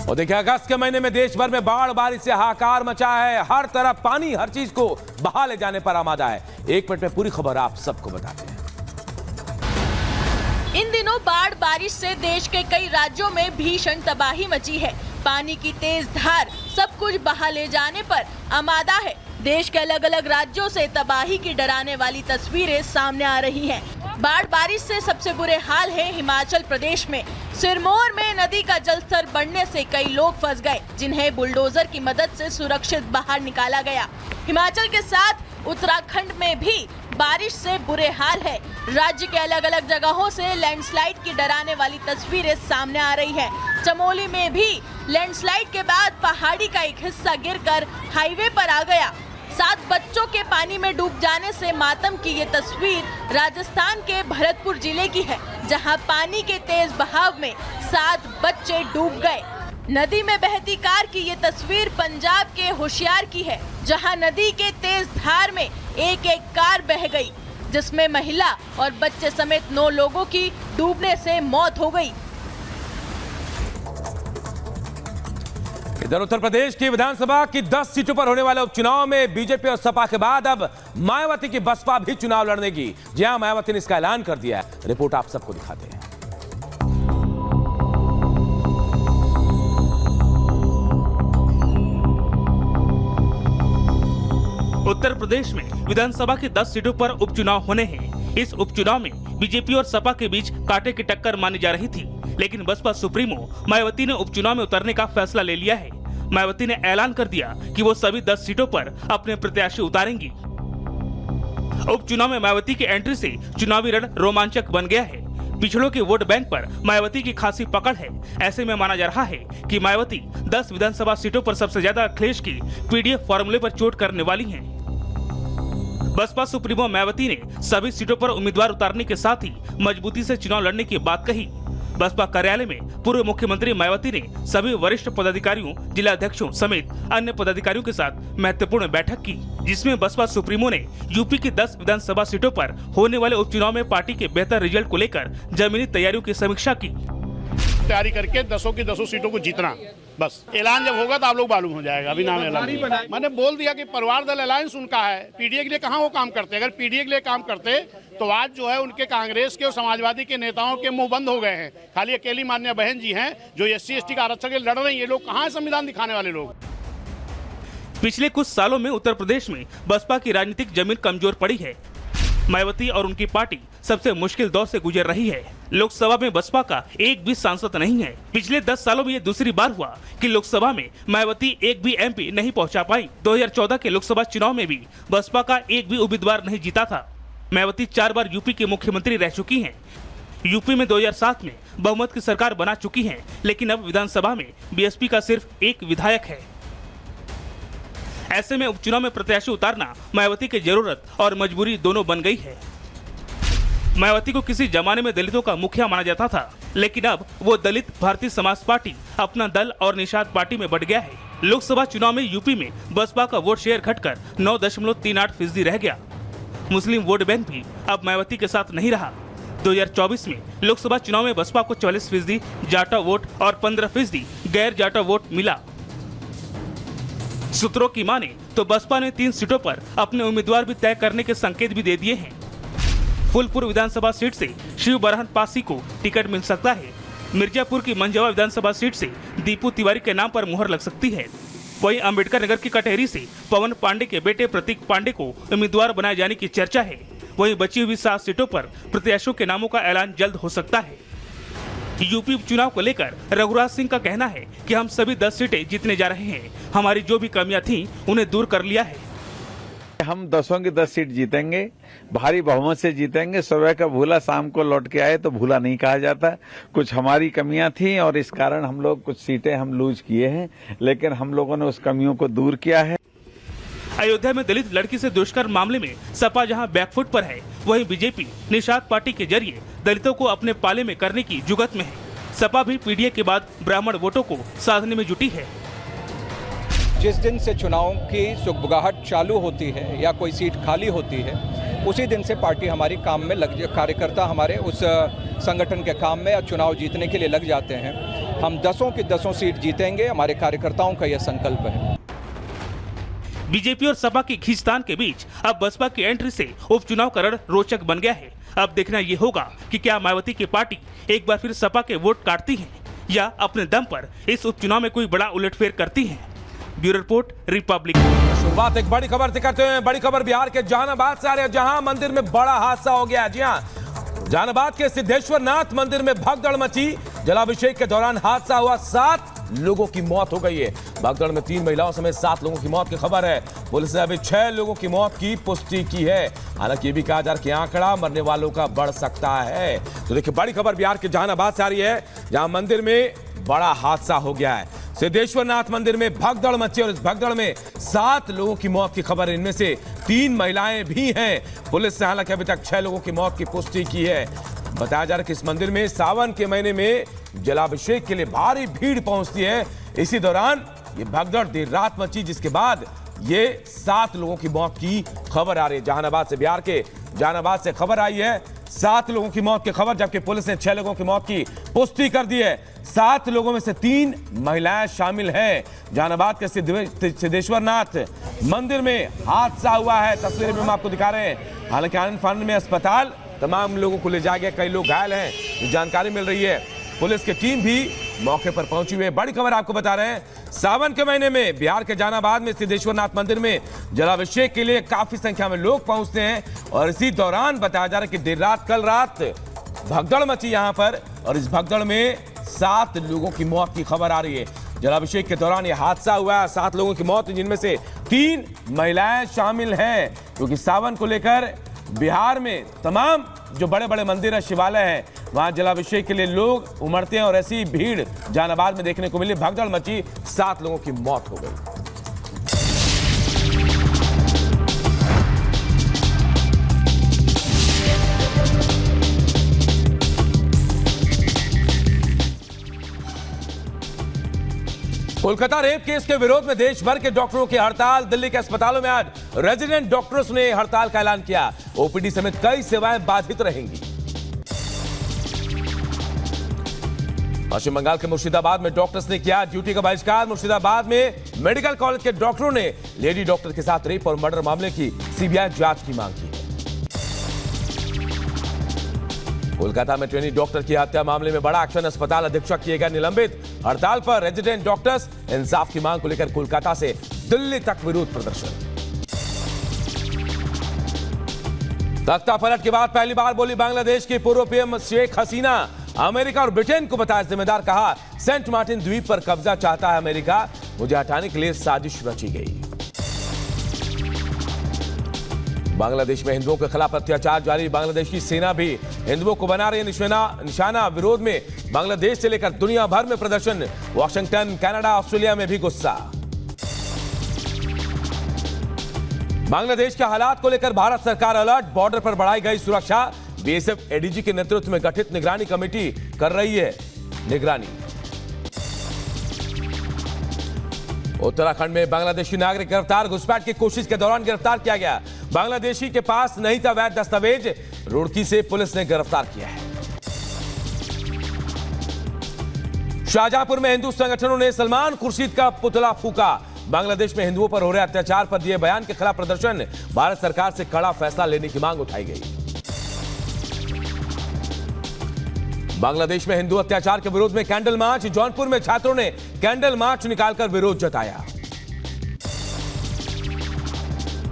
और देखिए, अगस्त के महीने में देश भर में बाढ़ बारिश से हाहाकार मचा है। हर तरफ पानी हर चीज को बहा ले जाने पर आमादा है। 1 मिनट में पूरी खबर आप सबको बताते हैं। इन दिनों बाढ़ बारिश से देश के कई राज्यों में भीषण तबाही मची है। पानी की तेज धार सब कुछ बहा ले जाने पर आमादा है। देश के अलग अलग राज्यों से तबाही की डराने वाली तस्वीरें सामने आ रही हैं। बाढ़ बारिश से सबसे बुरे हाल है हिमाचल प्रदेश में। सिरमौर में नदी का जलस्तर बढ़ने से कई लोग फंस गए, जिन्हें बुलडोजर की मदद से सुरक्षित बाहर निकाला गया। हिमाचल के साथ उत्तराखंड में भी बारिश से बुरे हाल है। राज्य के अलग अलग जगहों से लैंडस्लाइड की डराने वाली तस्वीरें सामने आ रही है। चमोली में भी लैंडस्लाइड के बाद पहाड़ी का एक हिस्सा गिरकर हाईवे पर आ गया। 7 बच्चों के पानी में डूब जाने से मातम की ये तस्वीर राजस्थान के भरतपुर जिले की है, जहां पानी के तेज बहाव में 7 बच्चे डूब गए। नदी में बहती कार की ये तस्वीर पंजाब के होशियार की है, जहां नदी के तेज धार में एक कार बह गई, जिसमें महिला और बच्चे समेत 9 लोगों की डूबने से मौत हो गई। इधर उत्तर प्रदेश की विधानसभा की 10 सीटों पर होने वाले उपचुनाव में बीजेपी और सपा के बाद अब मायावती की बसपा भी चुनाव लड़ने की। जी हां, मायावती ने इसका ऐलान कर दिया है। रिपोर्ट आप सबको दिखाते हैं। उत्तर प्रदेश में विधानसभा की 10 सीटों पर उपचुनाव होने हैं। इस उपचुनाव में बीजेपी और सपा के बीच कांटे की टक्कर मानी जा रही थी, लेकिन बसपा सुप्रीमो मायावती ने उपचुनाव में उतरने का फैसला ले लिया है। मायावती ने ऐलान कर दिया कि वो सभी 10 सीटों पर अपने प्रत्याशी उतारेंगी। उपचुनाव में मायावती की एंट्री से चुनावी रण रोमांचक बन गया है। पिछड़ों के वोट बैंक पर मायावती की खासी पकड़ है। ऐसे में माना जा रहा है कि मायावती 10 विधानसभा सीटों पर सबसे ज्यादा अखिलेश की पीडीएफ फॉर्मूले पर चोट करने वाली हैं। बसपा सुप्रीमो मायावती ने सभी सीटों पर उम्मीदवार उतारने के साथ ही मजबूती से चुनाव लड़ने की बात कही। बसपा कार्यालय में पूर्व मुख्यमंत्री मायावती ने सभी वरिष्ठ पदाधिकारियों, जिला अध्यक्षों समेत अन्य पदाधिकारियों के साथ महत्वपूर्ण बैठक की, जिसमें बसपा सुप्रीमो ने यूपी की 10 विधानसभा सीटों पर होने वाले उपचुनाव में पार्टी के बेहतर रिजल्ट को लेकर जमीनी तैयारियों की समीक्षा की। तैयारी करके 10 की 10 सीटों को जीतना, बस ऐलान जब होगा तो आप लोग मालूम हो जाएगा। अभी नाम ऐलान मैंने बोल दिया कि परिवार दल अलायंस उनका है। पीडीए के लिए कहाँ वो काम करते? अगर पीडीए के लिए काम करते तो आज जो है उनके कांग्रेस के और समाजवादी के नेताओं के मुंह बंद हो गए हैं। खाली अकेली मान्य बहन जी हैं जो SC/ST का आरक्षण के लड़ रहे हैं। ये लोग कहाँ संविधान दिखाने वाले लोग? पिछले कुछ सालों में उत्तर प्रदेश में बसपा की राजनीतिक जमीन कमजोर पड़ी है। मायावती और उनकी पार्टी सबसे मुश्किल दौर से गुजर रही है। लोकसभा में बसपा का एक भी सांसद नहीं है। पिछले 10 सालों में ये दूसरी बार हुआ कि लोकसभा में मायावती एक भी MP नहीं पहुंचा पाई। 2014 के लोकसभा चुनाव में भी बसपा का एक भी उम्मीदवार नहीं जीता था। मायावती 4 बार यूपी के मुख्यमंत्री रह चुकी हैं। यूपी में 2007 में बहुमत की सरकार बना चुकी है, लेकिन अब विधानसभा में BSP का सिर्फ एक विधायक है। ऐसे में उपचुनाव में प्रत्याशी उतारना मायावती की जरूरत और मजबूरी दोनों बन गई है। मायावती को किसी जमाने में दलितों का मुखिया माना जाता था, लेकिन अब वो दलित भारतीय समाज पार्टी अपना दल और निषाद पार्टी में बढ़ गया है। लोकसभा चुनाव में यूपी में बसपा का वोट शेयर घटकर 9.38% रह गया। मुस्लिम वोट बैंक भी अब मायावती के साथ नहीं रहा। 2024 में लोकसभा चुनाव में बसपा को 44% जाटा वोट और 15% गैर जाटा वोट मिला। सूत्रों की माने तो बसपा ने 3 सीटों पर अपने उम्मीदवार भी तय करने के संकेत भी दे दिए हैं। फूलपुर विधानसभा सीट से शिव बरहन पासी को टिकट मिल सकता है। मिर्जापुर की मंझवा विधानसभा सीट से दीपू तिवारी के नाम पर मुहर लग सकती है। वहीं अंबेडकर नगर की कटहरी से पवन पांडे के बेटे प्रतीक पांडे को उम्मीदवार बनाए जाने की चर्चा है। वहीं बची हुई 7 सीटों पर प्रत्याशियों के नामों का ऐलान जल्द हो सकता है। यूपी उपचुनाव को लेकर रघुराज सिंह का कहना है कि हम सभी 10 सीटें जीतने जा रहे हैं। हमारी जो भी कमियां थीं उन्हें दूर कर लिया है। हम 10 की 10 सीट जीतेंगे, भारी बहुमत से जीतेंगे। सुबह का भूला शाम को लौट के आए तो भूला नहीं कहा जाता। कुछ हमारी कमियां थी और इस कारण हम लोग कुछ सीटें हम लूज किए हैं, लेकिन हम लोगों ने उस कमियों को दूर किया है। अयोध्या में दलित लड़की से दुष्कर्म मामले में सपा जहां बैकफुट पर है, वहीं बीजेपी निषाद पार्टी के जरिए दलितों को अपने पाले में करने की जुगत में है। सपा भी पीडीए के बाद ब्राह्मण वोटों को साधने में जुटी है। जिस दिन से चुनाव की सुगबुगाहट चालू होती है या कोई सीट खाली होती है, उसी दिन से पार्टी हमारी काम में कार्यकर्ता हमारे उस संगठन के काम में और चुनाव जीतने के लिए लग जाते हैं। हम दसों की दसों सीट जीतेंगे, हमारे कार्यकर्ताओं का यह संकल्प है। बीजेपी और सपा की खींचतान के बीच अब बसपा की एंट्री से उपचुनाव का रण रोचक बन गया है। अब देखना ये होगा कि क्या मायावती की पार्टी एक बार फिर सपा के वोट काटती है या अपने दम पर इस उपचुनाव में कोई बड़ा उलटफेर करती है। Bureau report, Republic. शुरुआत एक बड़ी खबर से करते हैं। बड़ी खबर बिहार के जहानाबाद से आ रही है, जहां मंदिर में बड़ा हादसा हो गया। जी हां, जहानाबाद के सिद्धेश्वर नाथ मंदिर में भगदड़ मची। जलाभिषेक के दौरान हादसा हुआ, 7 लोगों की मौत हो गई है। भगदड़ में 3 महिलाओं समेत 7 लोगों की मौत की खबर है। पुलिस ने अभी 6 लोगों की मौत की पुष्टि की है। हालांकि ये भी कहा जा रहा है कि आंकड़ा मरने वालों का बढ़ सकता है। तो देखिए, बड़ी खबर बिहार के जहानाबाद से आ रही है, जहां मंदिर में बड़ा हादसा हो गया है। सिद्धेश्वर नाथ मंदिर में भगदड़ मची और इस भगदड़ में 7 लोगों की मौत की खबर है। इनमें से 3 महिलाएं भी हैं। पुलिस ने हालांकि अभी तक 6 लोगों की मौत की पुष्टि की है। बताया जा रहा है कि इस मंदिर में सावन के महीने में जलाभिषेक के लिए भारी भीड़ पहुंचती है। इसी दौरान ये भगदड़ देर रात मची, जिसके बाद ये 7 लोगों की मौत की खबर आ रही है। जहानाबाद से, बिहार के जहानाबाद से खबर आई है 7 लोगों की मौत की खबर, जबकि पुलिस ने 6 लोगों की मौत की पुष्टि कर दी है। 7 लोगों में से 3 महिलाएं शामिल हैं। जहानाबाद के सिद्धेश्वर नाथ मंदिर में हादसा हुआ है। तस्वीरें भी हम आपको दिखा रहे हैं। हालांकि आनंद फानंद में अस्पताल तमाम लोगों को ले जाया गया, कई लोग घायल हैं, ये जानकारी मिल रही है। पुलिस की टीम भी मौके पर पहुंची हुई है। बड़ी खबर आपको बता रहे हैं, सावन के महीने में बिहार के जहानाबाद में सिद्धेश्वर नाथ मंदिर में जलाभिषेक के लिए काफी संख्या में लोग पहुंचते हैं और इसी दौरान बताया जा रहा है कि देर रात, कल रात भगदड़ मची यहां पर और इस भगदड़ में 7 लोगों की मौत की खबर आ रही है। जलाभिषेक के दौरान यह हादसा हुआ है। 7 लोगों की मौत, जिनमें से 3 महिलाएं शामिल हैं, क्योंकि सावन को लेकर बिहार में तमाम जो बड़े बड़े मंदिर है, शिवालय है, वहां जलाभिषेक के लिए लोग उमड़ते हैं और ऐसी भीड़ जहानाबाद में देखने को मिली। भगदड़ मची, 7 लोगों की मौत हो गई। कोलकाता रेप केस के विरोध में देश भर के डॉक्टरों की हड़ताल। दिल्ली के अस्पतालों में आज रेजिडेंट डॉक्टर्स ने हड़ताल का ऐलान किया। ओपीडी समेत कई सेवाएं बाधित रहेंगी। पश्चिम बंगाल के मुर्शिदाबाद में डॉक्टर्स ने किया ड्यूटी का बहिष्कार। मुर्शिदाबाद में मेडिकल कॉलेज के डॉक्टरों ने लेडी डॉक्टर के साथ रेप और मर्डर मामले की सीबीआई जांच की मांग की। कोलकाता में ट्रेनी डॉक्टर की हत्या मामले में बड़ा एक्शन। अस्पताल अधीक्षक किए गए निलंबित। हड़ताल पर रेजिडेंट डॉक्टर्स। इंसाफ की मांग को लेकर कोलकाता से दिल्ली तक विरोध प्रदर्शन। तख्ता पलट के बाद पहली बार बोली बांग्लादेश की पूर्व पीएम शेख हसीना। अमेरिका और ब्रिटेन को बताया जिम्मेदार, कहा सेंट मार्टिन द्वीप पर कब्जा चाहता है अमेरिका, मुझे हटाने के लिए साजिश रची गई। बांग्लादेश में हिंदुओं के खिलाफ अत्याचार जारी। बांग्लादेश की सेना भी हिंदुओं को बना रही है निशाना। विरोध में बांग्लादेश से लेकर दुनिया भर में प्रदर्शन। वॉशिंगटन, कनाडा, ऑस्ट्रेलिया में भी गुस्सा। बांग्लादेश के हालात को लेकर भारत सरकार अलर्ट। बॉर्डर पर बढ़ाई गई सुरक्षा। बीएसएफ एडीजी के नेतृत्व में गठित निगरानी कमेटी कर रही है निगरानी। उत्तराखंड में बांग्लादेशी नागरिक गिरफ्तार। घुसपैठ की कोशिश के दौरान गिरफ्तार किया गया। बांग्लादेशी के पास नहीं था वैध दस्तावेज। रुड़की से पुलिस ने गिरफ्तार किया है। शाहजहांपुर में हिंदू संगठनों ने सलमान खुर्शीद का पुतला फूका। बांग्लादेश में हिंदुओं पर हो रहे अत्याचार पर दिए बयान के खिलाफ प्रदर्शन। भारत सरकार से कड़ा फैसला लेने की मांग उठाई गई। बांग्लादेश में हिंदू अत्याचार के विरोध में कैंडल मार्च। जौनपुर में छात्रों ने कैंडल मार्च निकालकर विरोध जताया।